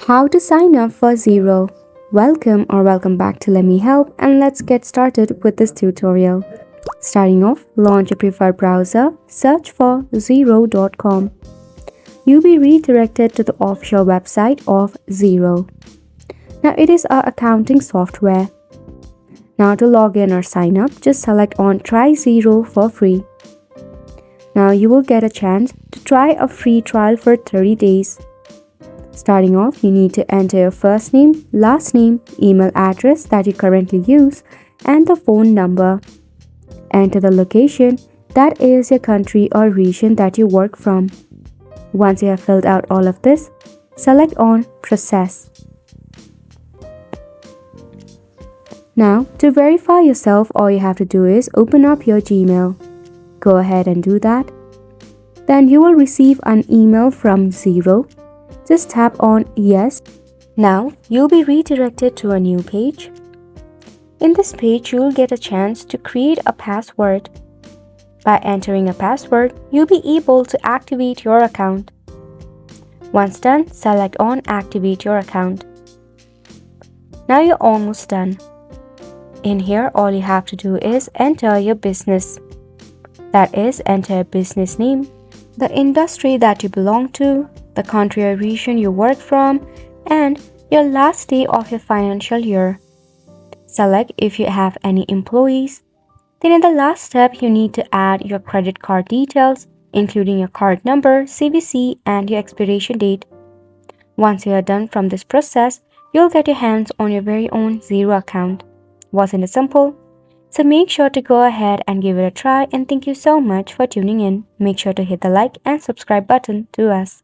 How to sign up for Xero. Welcome back to Let Me Help, and let's get started with this tutorial. Starting off, launch your preferred browser, search for Xero.com. You'll be redirected to the offshore website of Xero. Now it is our accounting software. Now to log in or sign up, just select on Try Xero for free. Now you will get a chance to try a free trial for 30 days. Starting off, you need to enter your first name, last name, email address that you currently use, and the phone number. Enter the location, that is your country or region that you work from. Once you have filled out all of this, select on Process. Now, to verify yourself, all you have to do is open up your Gmail. Go ahead and do that. Then you will receive an email from Xero. Just tap on Yes. Now, you'll be redirected to a new page. In this page, you'll get a chance to create a password. By entering a password, you'll be able to activate your account. Once done, select on Activate your account. Now you're almost done. In here, all you have to do is enter your business. That is, enter a business name, the industry that you belong to, the country or region you work from, and your last day of your financial year. Select if you have any employees. Then in the last step, you need to add your credit card details, including your card number, CVC, and your expiration date. Once you are done from this process, you'll get your hands on your very own Xero account. Wasn't it simple? So make sure to go ahead and give it a try, and thank you so much for tuning in. Make sure to hit the like and subscribe button to us.